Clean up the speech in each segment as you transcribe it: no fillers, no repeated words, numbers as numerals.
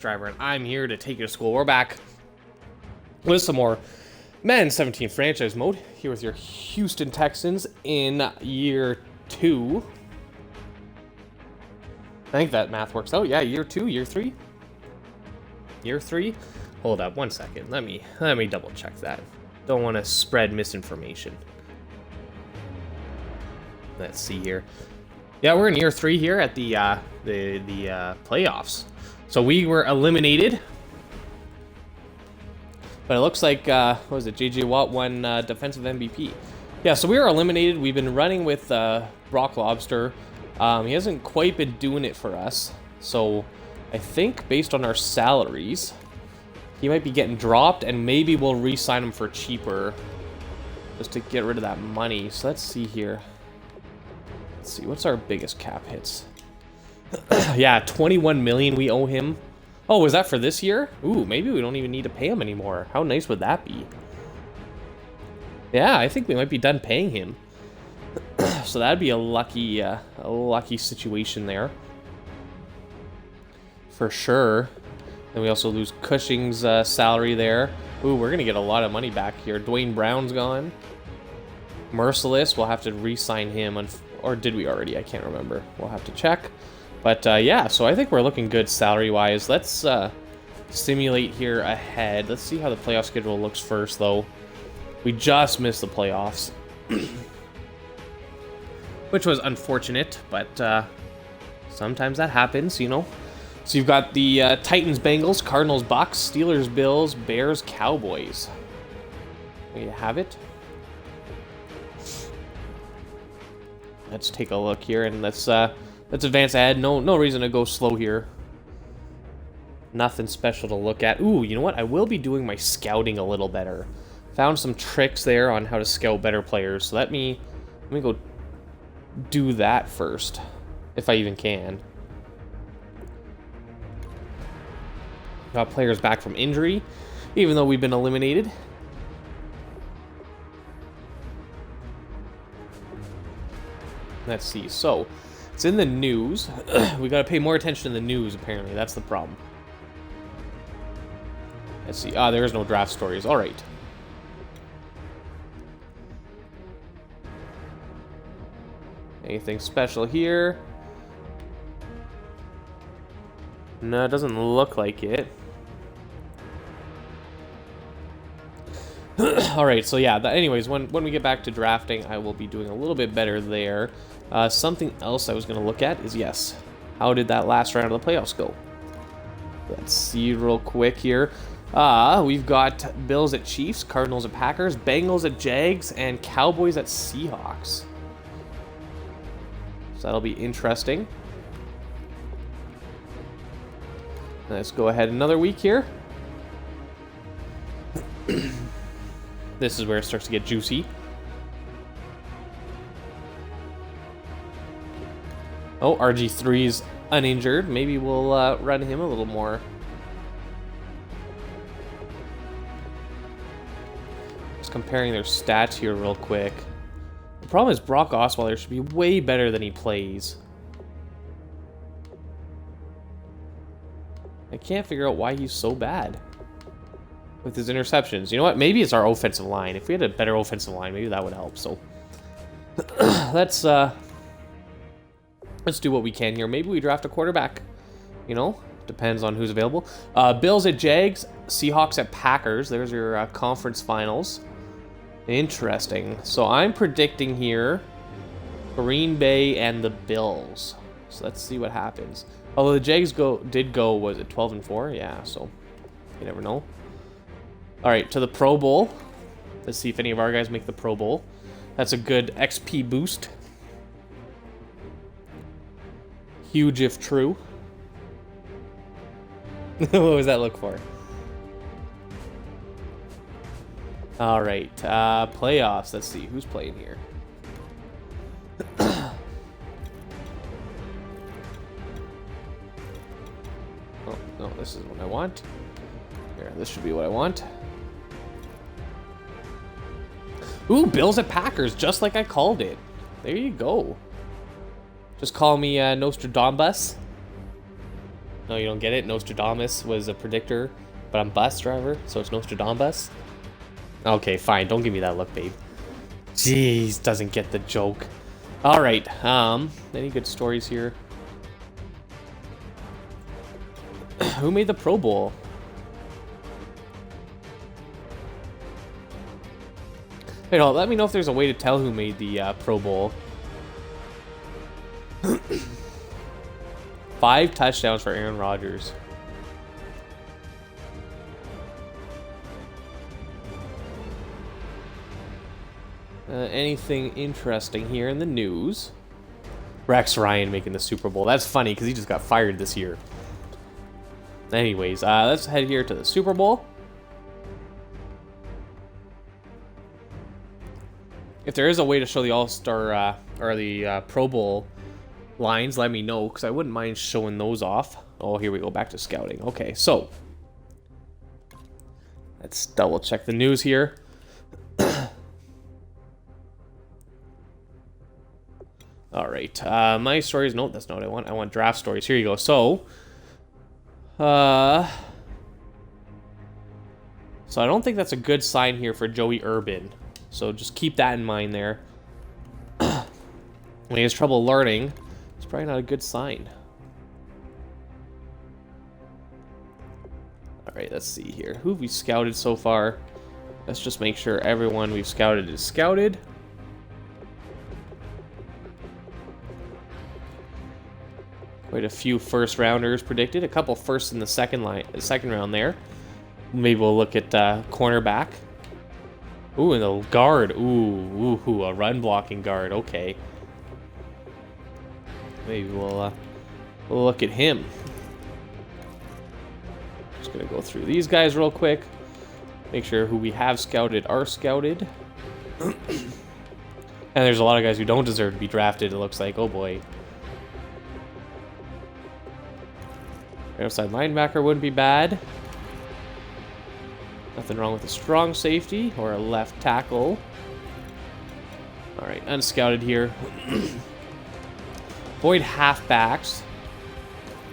Driver, and I'm here to take you to school. We're back with some more Madden 17 franchise mode here with your Houston Texans in year 2. I think that math works out. Yeah, year 2, year 3. Year 3. Hold up 1 second. Let me double check that. Don't want to spread misinformation. Let's see here. Yeah, we're in year 3 here at the playoffs. So we were eliminated, but it looks like, what was it, J.J. Watt won defensive MVP. Yeah, so we were eliminated. We've been running with Brock Lobster. He hasn't quite been doing it for us. So I think based on our salaries, he might be getting dropped, and maybe we'll re-sign him for cheaper just to get rid of that money. So let's see here. Let's see, what's our biggest cap hits? Yeah, 21 million we owe him. Oh, was that for this year? Ooh, maybe we don't even need to pay him anymore. How nice would that be? Yeah, I think we might be done paying him. So that'd be a lucky situation there. For sure. And we also lose Cushing's salary there. Ooh, we're gonna get a lot of money back here. Dwayne Brown's gone. Merciless, we'll have to re-sign him, or did we already? I can't remember. We'll have to check. But yeah, so I think we're looking good salary-wise. Let's simulate here ahead. Let's see how the playoff schedule looks first, though. We just missed the playoffs, which was unfortunate, but sometimes that happens, you know. So you've got the Titans, Bengals, Cardinals, Bucks, Steelers, Bills, Bears, Cowboys. There you have it. Let's take a look here, and let's advance ahead. No reason to go slow here. Nothing special to look at. Ooh, you know what? I will be doing my scouting a little better. Found some tricks there on how to scout better players. So let me go do that first, if I even can. Got players back from injury, even though we've been eliminated. Let's see. So it's in the news. We got to pay more attention to the news, apparently. That's the problem. Let's see. Ah, there is no draft stories. All right. Anything special here? No, it doesn't look like it. All right, so yeah, anyways, when we get back to drafting, I will be doing a little bit better there. Something else I was going to look at is, yes, how did that last round of the playoffs go? Let's see real quick here. We've got Bills at Chiefs, Cardinals at Packers, Bengals at Jags, and Cowboys at Seahawks. So that'll be interesting. Let's go ahead another week here. This is where it starts to get juicy. Oh, RG3's uninjured. Maybe we'll run him a little more. Just comparing their stats here real quick. The problem is Brock Osweiler should be way better than he plays. I can't figure out why he's so bad with his interceptions. You know what? Maybe it's our offensive line. If we had a better offensive line, maybe that would help. So let's do what we can here. Maybe we draft a quarterback. You know, depends on who's available. Bills at Jags, Seahawks at Packers. There's your conference finals. Interesting. So I'm predicting here Green Bay and the Bills. So let's see what happens. Although the Jags did go, was it 12-4? Yeah, so you never know. All right, to the Pro Bowl. Let's see if any of our guys make the Pro Bowl. That's a good XP boost. Huge if true. What was that look for? All right, playoffs. Let's see who's playing here. Oh no, this is what I want. Here, this should be what I want. Ooh, Bills at Packers, just like I called it. There you go. Just call me Nostradamus. No, you don't get it. Nostradamus was a predictor, but I'm bus driver, so it's Nostradamus. Okay, fine. Don't give me that look, babe. Jeez, doesn't get the joke. All right. Any good stories here? Who made the Pro Bowl? Wait, hold on, let me know if there's a way to tell who made the Pro Bowl. 5 touchdowns for Aaron Rodgers. Anything interesting here in the news? Rex Ryan making the Super Bowl. That's funny because he just got fired this year. Anyways, let's head here to the Super Bowl. If there is a way to show the All-Star or the Pro Bowl lines, let me know, because I wouldn't mind showing those off. Oh, here we go, back to scouting. Okay, so let's double check the news here. All right, my stories. No, that's not what I want. I want draft stories. Here you go. So, I don't think that's a good sign here for Joey Urban. So just keep that in mind there. When he has trouble learning, it's probably not a good sign. All right, let's see here. Who have we scouted so far? Let's just make sure everyone we've scouted is scouted. Quite a few first rounders predicted. A couple firsts in the second round there. Maybe we'll look at cornerback. Ooh, and the guard. Ooh, a run blocking guard. Okay. Maybe we'll look at him. Just gonna go through these guys real quick. Make sure who we have scouted are scouted. And there's a lot of guys who don't deserve to be drafted, it looks like. Oh boy. Outside linebacker wouldn't be bad. Nothing wrong with a strong safety or a left tackle. All right, unscouted here. Void halfbacks.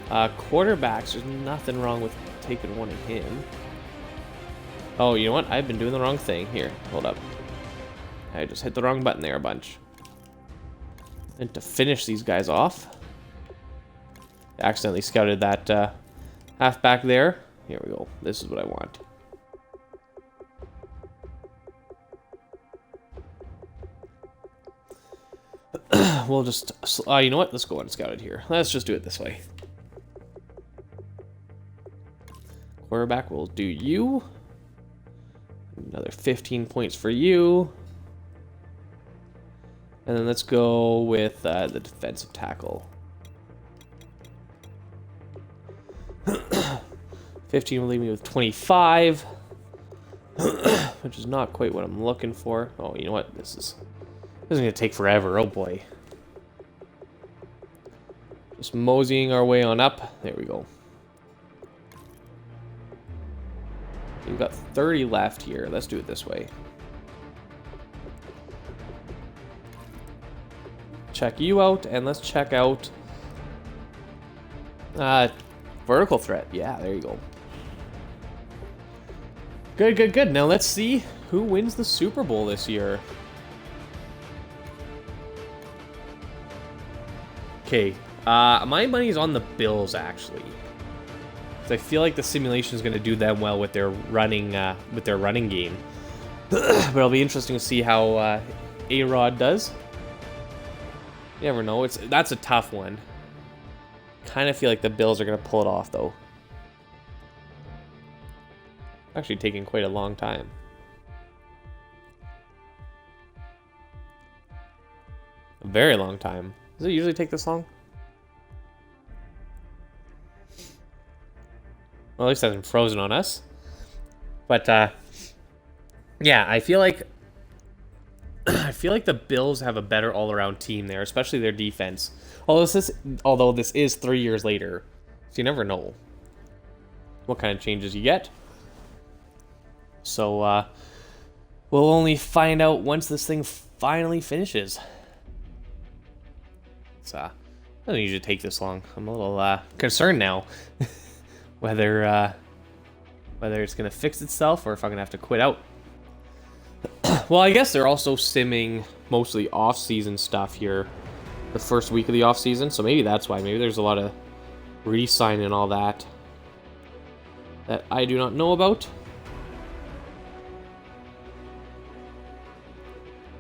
Quarterbacks, there's nothing wrong with taking one of him. Oh, you know what? I've been doing the wrong thing. Here, hold up. I just hit the wrong button there a bunch. And to finish these guys off, accidentally scouted that halfback there. Here we go. This is what I want. We'll just, you know what? Let's go unscouted here. Let's just do it this way. Quarterback will do you. Another 15 points for you. And then let's go with the defensive tackle. 15 will leave me with 25. Which is not quite what I'm looking for. Oh, you know what? This is going to take forever. Oh, boy. Just moseying our way on up. There we go. We've got 30 left here. Let's do it this way. Check you out, and let's check out vertical threat. Yeah, there you go. Good. Now let's see who wins the Super Bowl this year. Okay, my money's on the Bills, actually. I feel like the simulation is going to do them well with their running game. But it'll be interesting to see how A-Rod does. You never know. That's a tough one. Kind of feel like the Bills are going to pull it off, though. Actually taking quite a long time. A very long time. Does it usually take this long? Well, at least it hasn't frozen on us. But, yeah, I feel like the Bills have a better all-around team there, especially their defense. Although this is 3 years later, so you never know what kind of changes you get. So, we'll only find out once this thing finally finishes. So, doesn't usually take this long. I'm a little concerned now whether it's gonna fix itself or if I'm gonna have to quit out. Well, I guess they're also simming mostly off-season stuff here, the first week of the off-season, so maybe that's why. Maybe there's a lot of re-sign and all that I do not know about.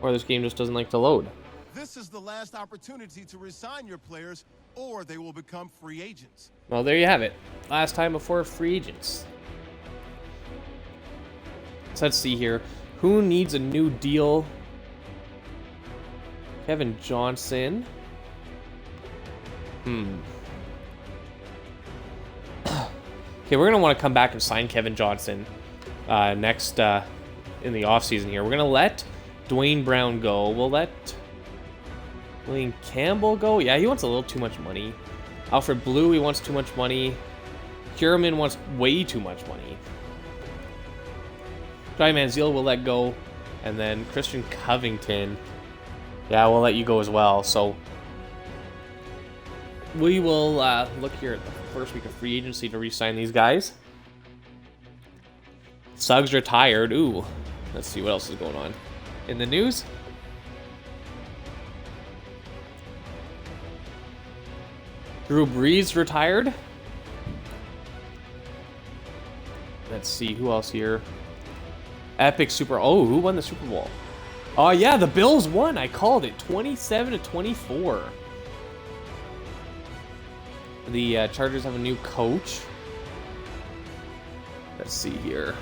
Or this game just doesn't like to load. This is the last opportunity to resign your players, or they will become free agents. Well, there you have it. Last time before free agents. So let's see here. Who needs a new deal? Kevin Johnson. Okay, we're going to want to come back and sign Kevin Johnson next in the offseason here. We're going to let Dwayne Brown go. We'll let William Campbell go. Yeah, he wants a little too much money. Alfred Blue, he wants too much money. Kierman wants way too much money. Johnny Manziel will let go. And then Christian Covington. Yeah, we'll let you go as well. So we will look here at the first week of free agency to re-sign these guys. Suggs retired. Ooh. Let's see what else is going on in the news. Drew Brees retired. Let's see who else here. Epic Super. Oh, who won the Super Bowl? Oh yeah, the Bills won. I called it 27-24. The Chargers have a new coach. Let's see here.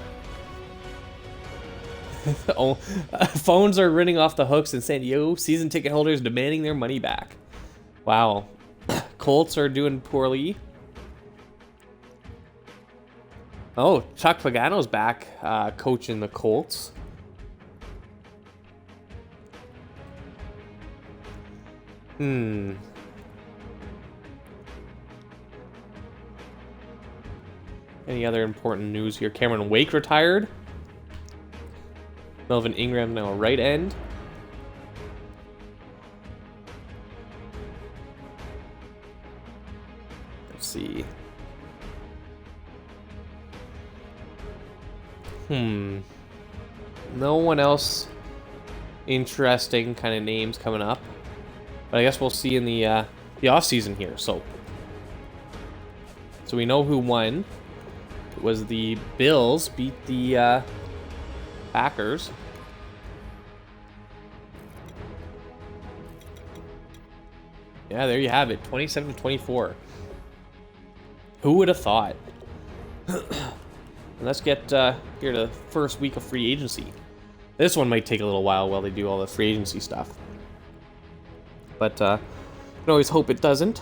Oh, phones are running off the hooks in San Diego. Season ticket holders demanding their money back. Wow. Colts are doing poorly. Oh, Chuck Pagano's back coaching the Colts. Any other important news here? Cameron Wake retired. Melvin Ingram now a right end. Let's see. No one else interesting kind of names coming up. But I guess we'll see in the off season here. So we know who won. It was the Bills beat the Packers. Yeah, there you have it. 27-24. Who would have thought? And let's get here to the first week of free agency. This one might take a little while they do all the free agency stuff. But I can always hope it doesn't.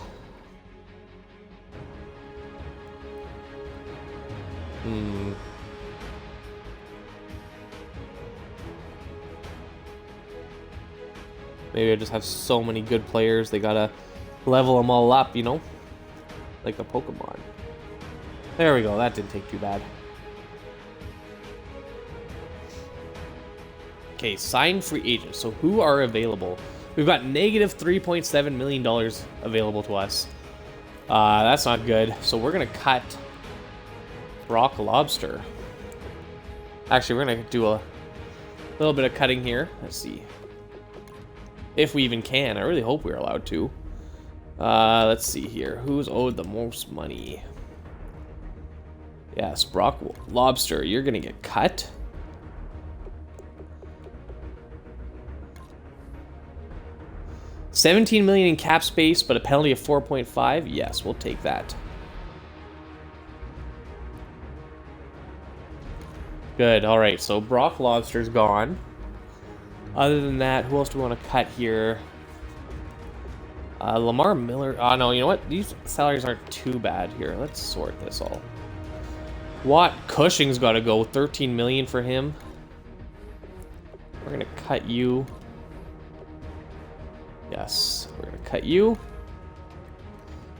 Maybe I just have so many good players, they gotta level them all up, you know? Like a Pokemon. There we go, that didn't take too bad. Okay, sign free agents. So who are available? We've got negative $3.7 million available to us. That's not good. So we're gonna cut Brock Lobster. Actually, we're gonna do a little bit of cutting here. Let's see. If we even can. I really hope we're allowed to. Let's see here. Who's owed the most money? Yes, Brock Lobster. You're gonna get cut. $17 million in cap space, but a penalty of 4.5. Yes, we'll take that. Good. All right. So Brock Lobster's gone. Other than that, who else do we want to cut here? Lamar Miller. Oh, no, you know what? These salaries aren't too bad here. Let's sort this all. Watt Cushing's got to go. $13 million for him. We're going to cut you. Yes, we're going to cut you.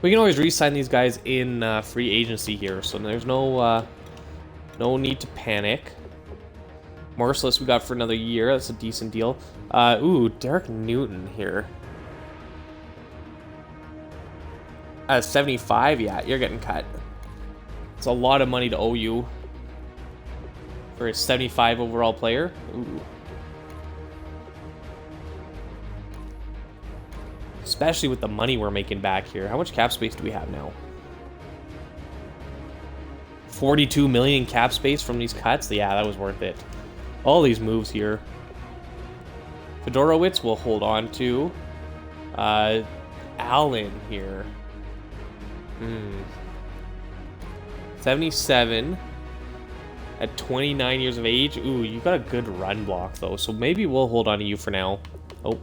We can always re-sign these guys in free agency here, so there's no need to panic. Merciless we got for another year. That's a decent deal. Ooh, Derek Newton here. 75, yeah, you're getting cut. It's a lot of money to owe you for a 75 overall player. Ooh. Especially with the money we're making back here. How much cap space do we have now? 42 million cap space from these cuts? Yeah, that was worth it. All these moves here. Fedorowicz will hold on to. Allen here. 77 at 29 years of age. Ooh, you got a good run block though, so maybe we'll hold on to you for now. Oh,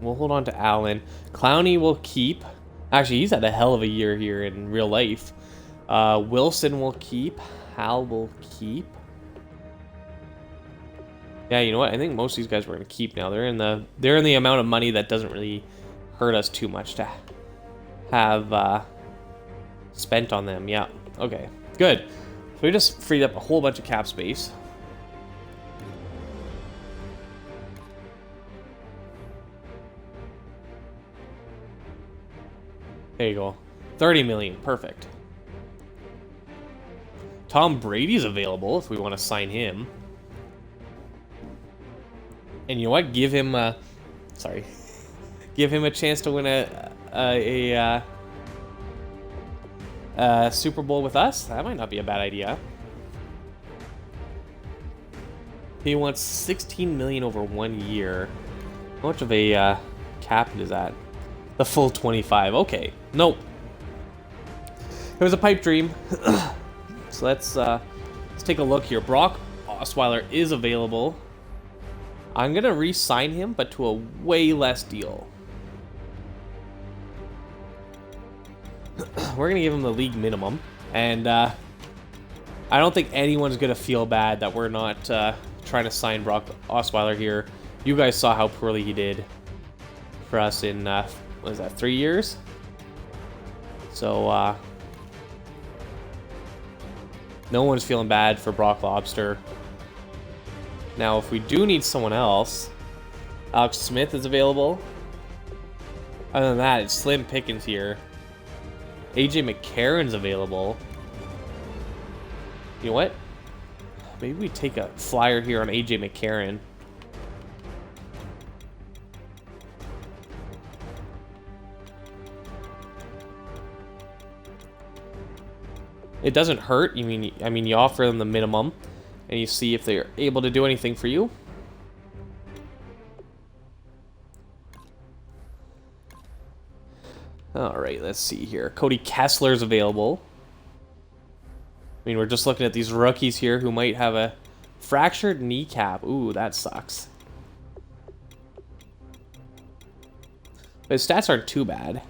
we'll hold on to Allen. Clowney will keep. Actually, he's had a hell of a year here in real life. Wilson will keep. Hal will keep. Yeah, you know what? I think most of these guys we're gonna keep now. They're in the amount of money that doesn't really hurt us too much to have spent on them. Yeah. Okay. Good. So we just freed up a whole bunch of cap space. There you go. 30 million. Perfect. Tom Brady's available if we want to sign him. And you know what? Give him give him a chance to win a Super Bowl with us. That might not be a bad idea. He wants 16 million over 1 year. How much of a cap is that? The full 25. Okay. Nope. It was a pipe dream. So let's take a look here. Brock Osweiler is available. I'm gonna re-sign him, but to a way less deal. We're gonna give him the league minimum, and I don't think anyone's gonna feel bad that we're not trying to sign Brock Osweiler here. You guys saw how poorly he did for us in what was that, 3 years? So no one's feeling bad for Brock Lobster. Now, if we do need someone else, Alex Smith is available. Other than that, it's slim pickings here. AJ McCarron's available. You know what? Maybe we take a flyer here on AJ McCarron. It doesn't hurt. I mean, you offer them the minimum, and you see if they're able to do anything for you. All right, let's see here. Cody Kessler's available. I mean, we're just looking at these rookies here who might have a fractured kneecap. Ooh, that sucks. But his stats aren't too bad. And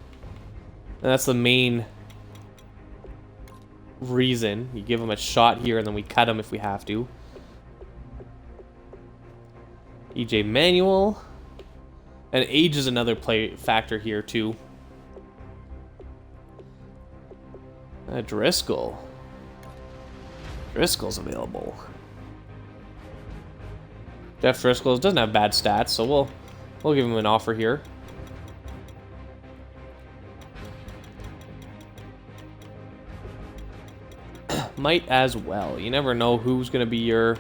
that's the main reason. You give him a shot here, and then we cut him if we have to. EJ Manuel. And age is another play factor here, too. Driscoll. Driscoll's available. Jeff Driscoll doesn't have bad stats, so we'll give him an offer here. Might as well. You never know who's going to be your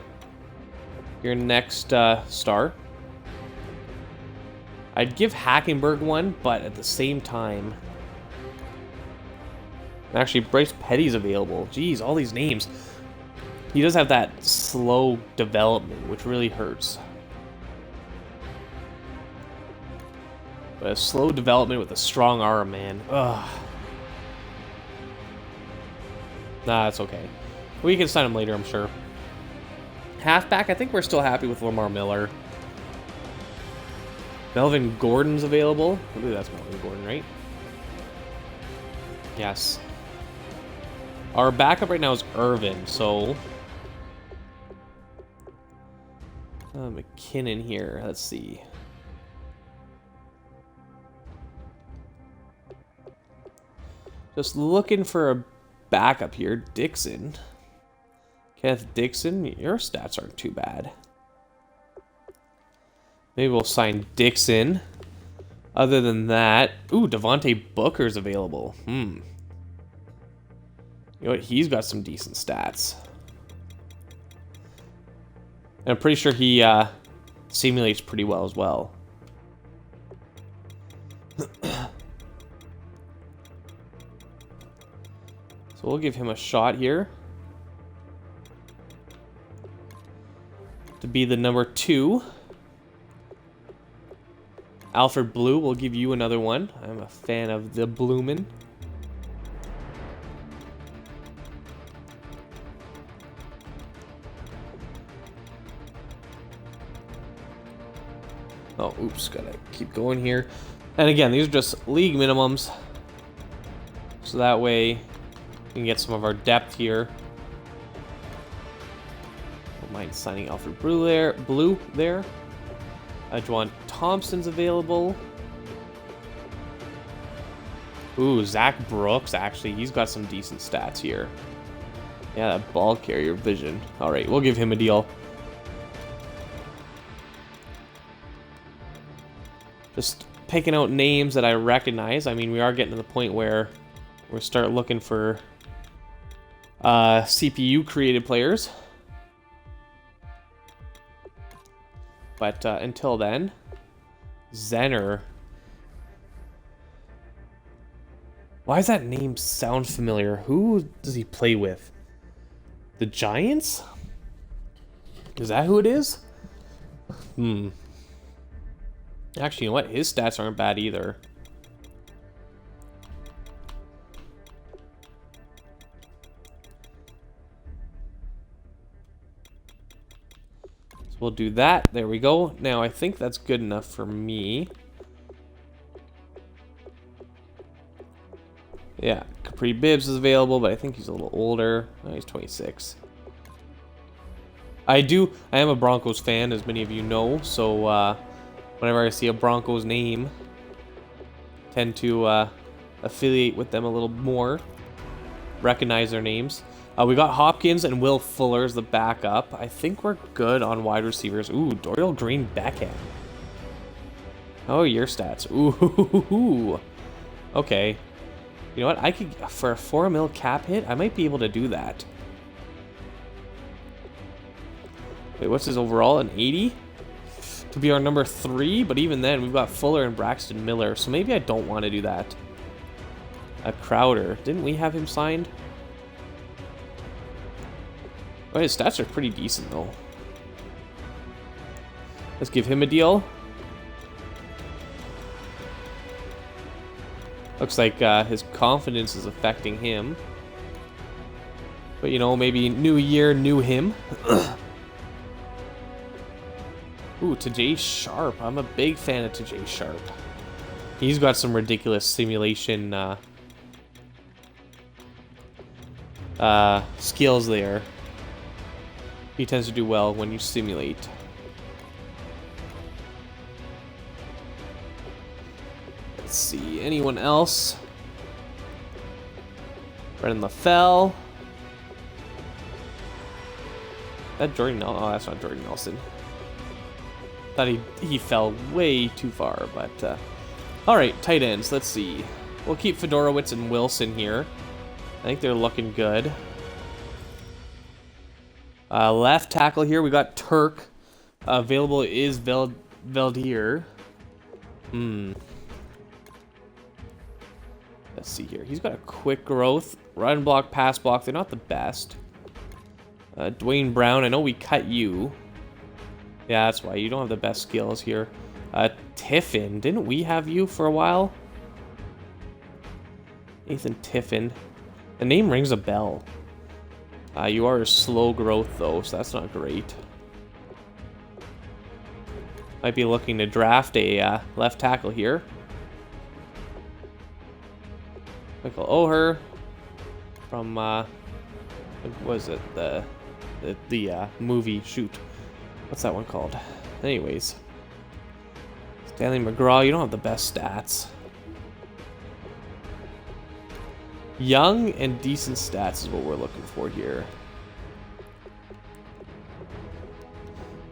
next star. I'd give Hackenberg one, but at the same time... Actually, Bryce Petty's available. Jeez, all these names. He does have that slow development, which really hurts. But a slow development with a strong arm, man. Ugh. Nah, that's okay. We can sign him later, I'm sure. Halfback, I think we're still happy with Lamar Miller. Melvin Gordon's available. I believe that's Melvin Gordon, right? Yes. Our backup right now is Irvin, so... McKinnon here. Let's see. Just looking for a backup here. Dixon. Kenneth Dixon, your stats aren't too bad. Maybe we'll sign Dixon Other than that, ooh, Devontae Booker's available. You know what? He's got some decent stats. And I'm pretty sure he simulates pretty well as well. So we'll give him a shot here to be the number 2. Alfred Blue, we'll give you another one. I'm a fan of the Bloomin'. Oh, oops, gotta keep going here. And again, these are just league minimums. So that way we can get some of our depth here. Don't mind signing Alfred Blue there. Juwan Thompson's available. Ooh, Zach Brooks, actually, he's got some decent stats here. Yeah, that ball carrier vision. All right, we'll give him a deal. Just picking out names that I recognize. I mean, we are getting to the point where we'll start looking for CPU created players. But until then, Zenner. Why does that name sound familiar? Who does he play with? The Giants? Is that who it is? Actually, you know what? His stats aren't bad either. So we'll do that. There we go. Now, I think that's good enough for me. Yeah, Capri Bibbs is available, but I think he's a little older. Oh, he's 26. I am a Broncos fan, as many of you know, so whenever I see a Broncos name, I tend to affiliate with them a little more, recognize their names. We got Hopkins and Will Fuller as the backup. I think we're good on wide receivers. Ooh, Dorial Green Beckham. Oh, your stats. Ooh. Okay. You know what? I could, for a 4 mil cap hit, I might be able to do that. Wait, what's his overall? An 80? To be our number 3, but even then, we've got Fuller and Braxton Miller, so maybe I don't want to do that. Crowder. Didn't we have him signed? Oh, his stats are pretty decent, though. Let's give him a deal. Looks like his confidence is affecting him. But, you know, maybe new year, new him. Ooh, Tajay Sharp. I'm a big fan of Tajay Sharp. He's got some ridiculous simulation skills there. He tends to do well when you simulate. Let's see, anyone else? Brendan LaFell. That Jordan Nelson? Oh, that's not Jordan Nelson. Thought he fell way too far, but all right, tight ends. Let's see. We'll keep Fedorowicz and Wilson here. I think they're looking good. Left tackle here, we got Turk. Available is Veldier. Let's see here. He's got a quick growth. Run block, pass block. They're not the best. Dwayne Brown, I know we cut you. Yeah, that's why. You don't have the best skills here. Tiffin. Didn't we have you for a while? Nathan Tiffin. The name rings a bell. You are a slow growth, though, so that's not great. Might be looking to draft a left tackle here. Michael Oher from, what was it? The movie, shoot. What's that one called? Anyways. Stanley McGraw, you don't have the best stats. Young and decent stats is what we're looking for here.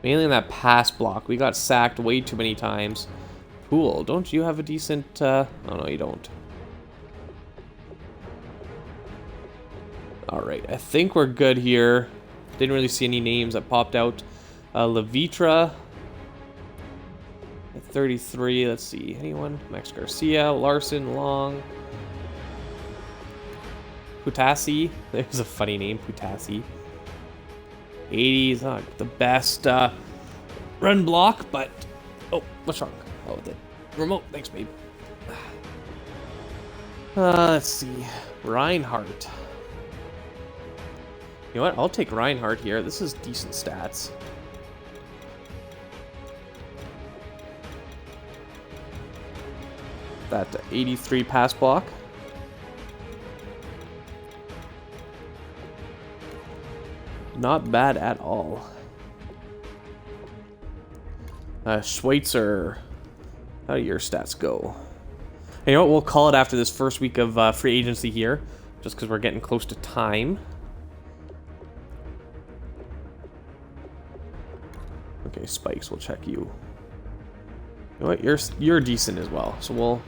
Mainly in that pass block. We got sacked way too many times. Cool. Don't you have a decent... Oh, no, you don't. Alright, I think we're good here. Didn't really see any names that popped out. Levitra. At 33, let's see. Anyone? Max Garcia, Larson, Long. Putassi. There's a funny name, Putassi. 80's not the best run block, but... Oh, what's wrong? Oh, the remote. Thanks, babe. Let's see. Reinhardt. You know what? I'll take Reinhardt here. This is decent stats. That 83 pass block. Not bad at all. Schweitzer. How do your stats go? And you know what? We'll call it after this first week of free agency here, just because we're getting close to time. Okay, Spikes, we'll check you. You know what? You're decent as well, so we'll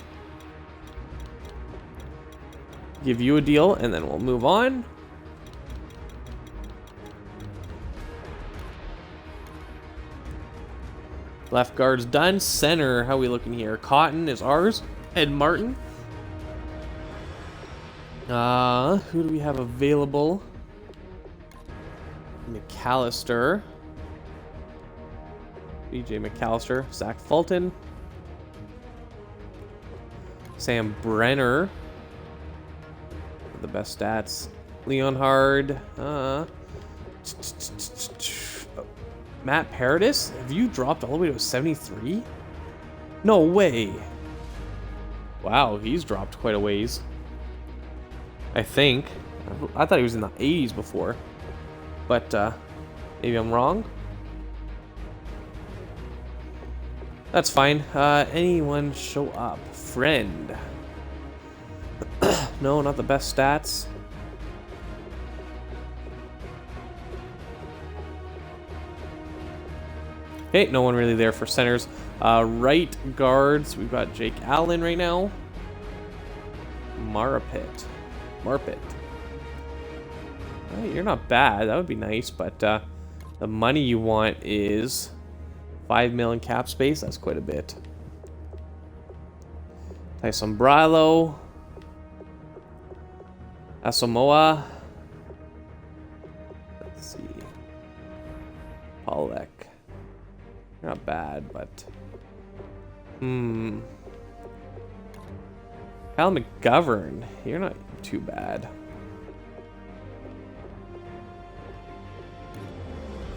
give you a deal, and then we'll move on. Left guard's done. Center, how are we looking here? Cotton is ours. Ed Martin. Who do we have available? McAllister. BJ McAllister. Zach Fulton. Sam Brenner. The best stats. Leonhard. Matt Paradis? Have you dropped all the way to a 73? No way. Wow, he's dropped quite a ways. I think. I thought he was in the 80s before. But, maybe I'm wrong. That's fine. Anyone show up? Friend. No, not the best stats. Okay, no one really there for centers. Right guards, we've got Jake Allen right now. Marpet. Hey, you're not bad. That would be nice, but the money you want is 5 million cap space. That's quite a bit. Tyson Brilo. Asamoah. Let's see. Polek. Not bad, but... Kyle McGovern. You're not too bad.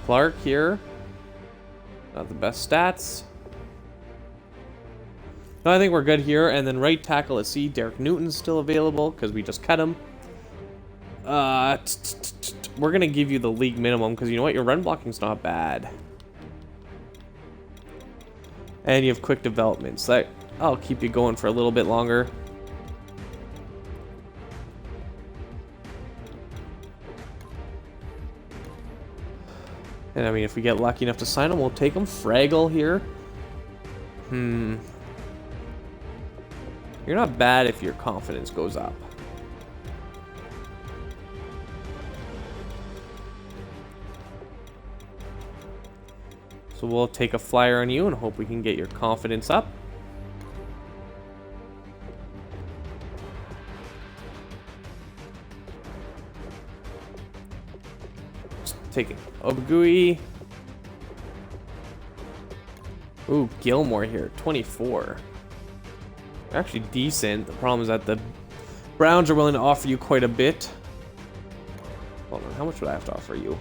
Clark here. Not the best stats. No, I think we're good here. And then right tackle, let's see. Derek Newton's still available because we just cut him. We're going to give you the league minimum because you know what? Your run blocking's not bad. And you have quick development, so that I'll keep you going for a little bit longer. And I mean, if we get lucky enough to sign him, we'll take him. Fraggle here. You're not bad if your confidence goes up. So we'll take a flyer on you and hope we can get your confidence up. Just take it. Obagui. Ooh, Gilmore here. 24. Actually decent. The problem is that the Browns are willing to offer you quite a bit. Hold on, how much would I have to offer you?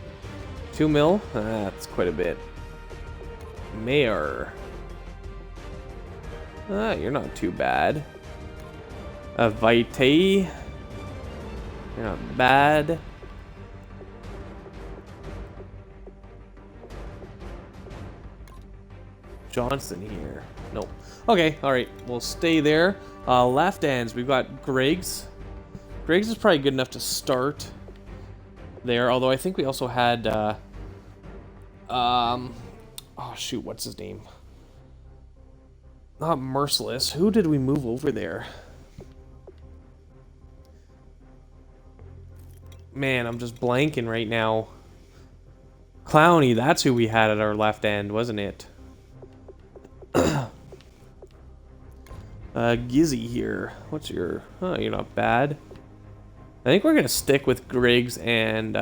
2 mil? That's quite a bit. Mayor. You're not too bad. Vitae. You're not bad. Johnson here. Nope. Okay, alright. We'll stay there. Left ends. We've got Griggs. Griggs is probably good enough to start there. Although I think we also had... oh, shoot. What's his name? Not Merciless. Who did we move over there? Man, I'm just blanking right now. Clowney, that's who we had at our left end, wasn't it? Gizzy here. What's your... Oh, you're not bad. I think we're going to stick with Griggs and...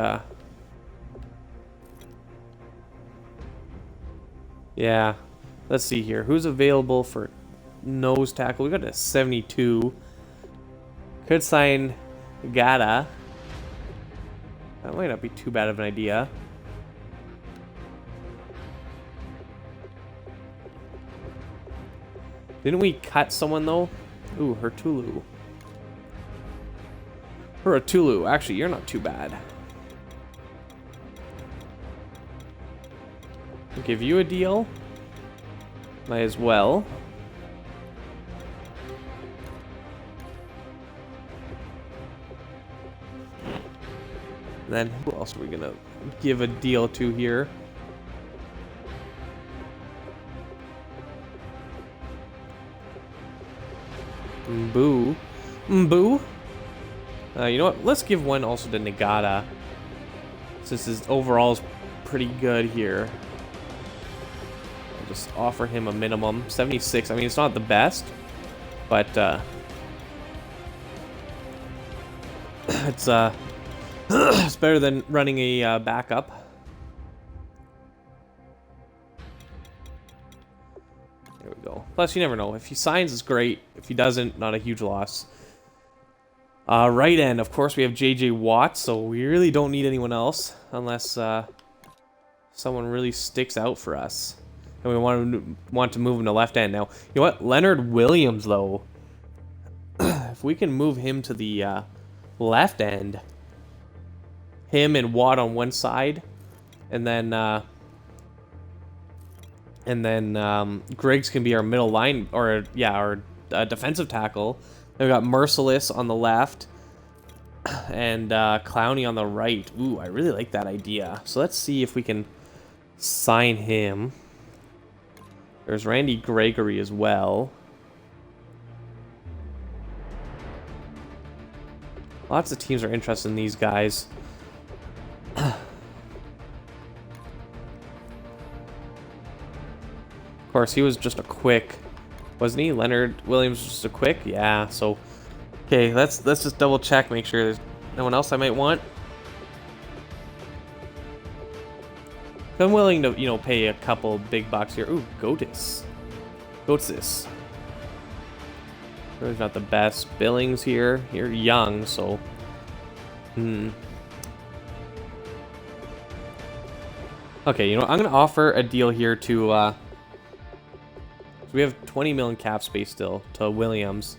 Yeah. Let's see here. Who's available for nose tackle? We got a 72. Could sign Gata. That might not be too bad of an idea. Didn't we cut someone though? Ooh, Hertulu. Hertulu, actually, you're not too bad. I'll give you a deal. Might as well. And then who else are we gonna give a deal to here? Boo. Boo. You know what? Let's give one also to Nagata. Since his overall is pretty good here. I'll just offer him a minimum. 76. I mean, it's not the best. But, it's better than running a backup. There we go. Plus, you never know. If he signs, it's great. If he doesn't, not a huge loss. Right end, of course, we have JJ Watt, so we really don't need anyone else unless someone really sticks out for us. And we want to move him to left end. Now, you know what? Leonard Williams, though. If we can move him to the left end, him and Watt on one side, and then Griggs can be our middle line, or yeah, our defensive tackle. Then we got Merciless on the left, and Clowney on the right. Ooh, I really like that idea. So let's see if we can sign him. There's Randy Gregory as well. Lots of teams are interested in these guys. Of course, he was just a quick, wasn't he? Leonard Williams was just a quick? Yeah, so... Okay, let's just double check, make sure there's no one else I might want. I'm willing to, you know, pay a couple big bucks here. Ooh, Goatis. Goatsis. Really not the best. Billings here. You're young, so... Okay, you know, I'm going to offer a deal here to... So we have 20 million cap space still to Williams.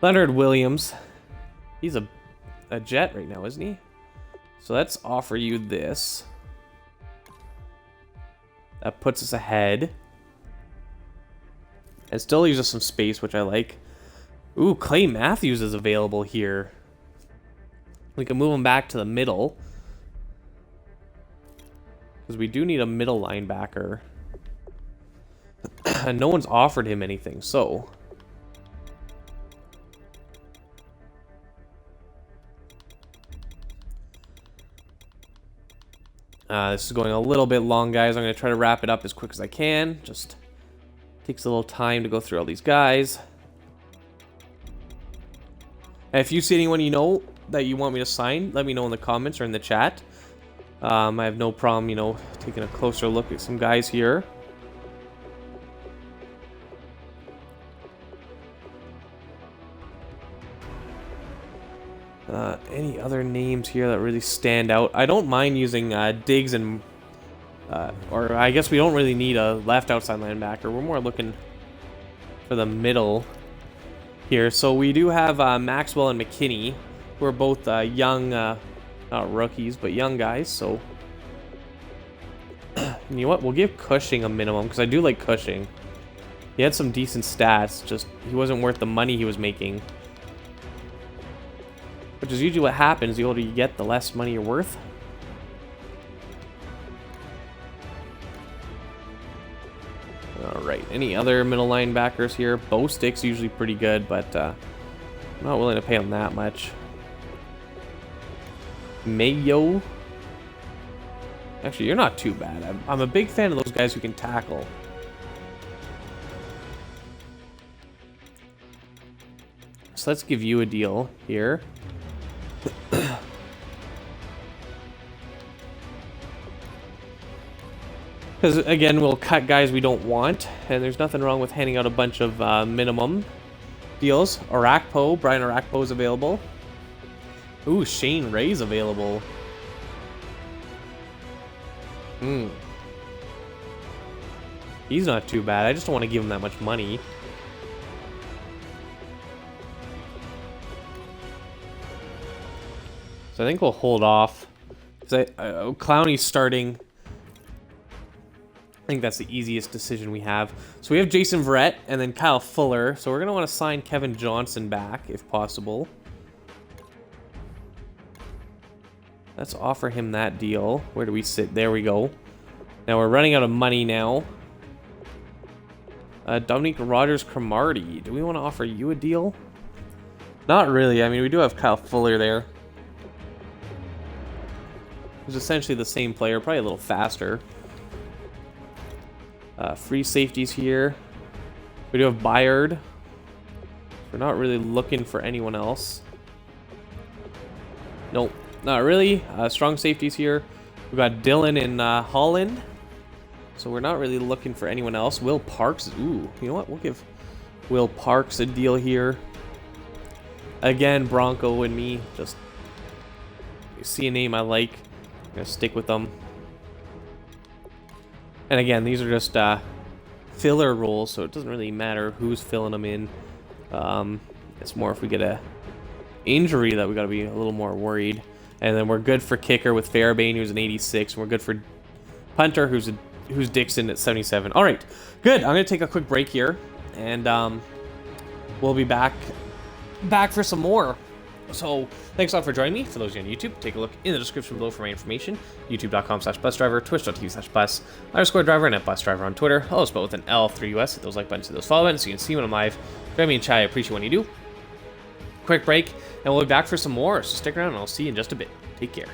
Leonard Williams. He's a Jet right now, isn't he? So let's offer you this. That puts us ahead. And still leaves us some space, which I like. Ooh, Clay Matthews is available here. We can move him back to the middle. Because we do need a middle linebacker. And no one's offered him anything, so... this is going a little bit long, guys. I'm going to try to wrap it up as quick as I can. Just takes a little time to go through all these guys. And if you see anyone you know that you want me to sign, let me know in the comments or in the chat. I have no problem, you know, taking a closer look at some guys here. Any other names here that really stand out? I don't mind using Diggs and... or I guess we don't really need a left outside linebacker. We're more looking for the middle here. So we do have Maxwell and McKinney, who are both young, not rookies, but young guys. So, you know what? We'll give Cushing a minimum, because I do like Cushing. He had some decent stats, just he wasn't worth the money he was making. Which is usually what happens. The older you get, the less money you're worth. All right. Any other middle linebackers here? Bo Stick's usually pretty good, but I'm not willing to pay him that much. Mayo. Actually, you're not too bad. I'm a big fan of those guys who can tackle. So let's give you a deal here. Because, again, we'll cut guys we don't want, and there's nothing wrong with handing out a bunch of minimum deals. Brian Arakpo is available. Ooh, Shane Ray's available. He's not too bad. I just don't want to give him that much money. So I think we'll hold off. Because Clowney's starting. I think that's the easiest decision we have. So we have Jason Verrett and then Kyle Fuller. So we're going to want to sign Kevin Johnson back if possible. Let's offer him that deal. Where do we sit? There we go. Now we're running out of money now. Dominique Rodgers-Cromartie. Do we want to offer you a deal? Not really. I mean, we do have Kyle Fuller there. He's essentially the same player, probably a little faster. Free safeties here. We do have Byard. We're not really looking for anyone else. Nope, not really. Strong safeties here. We've got Dylan in Holland. So we're not really looking for anyone else. Will Parks. Ooh, you know what? We'll give Will Parks a deal here. Again, Bronco and me. Just see a name I like. I'm going to stick with them. And again, these are just filler roles, so it doesn't really matter who's filling them in. It's more if we get a injury that we got to be a little more worried. And then we're good for kicker with Fairbairn, who's an 86. And we're good for punter, who's Dixon at 77. All right, good. I'm going to take a quick break here, and we'll be back for some more. So thanks a lot for joining me. For those of you on YouTube, take a look in the description below for my information. YouTube.com/busdriver, Twitch.tv/bus_driver, and @busdriver on Twitter. All spelled with an L3US. Hit those like buttons, hit those follow buttons so you can see when I'm live. Join me in chat. I appreciate when you do. Quick break, and we'll be back for some more. So stick around, and I'll see you in just a bit. Take care.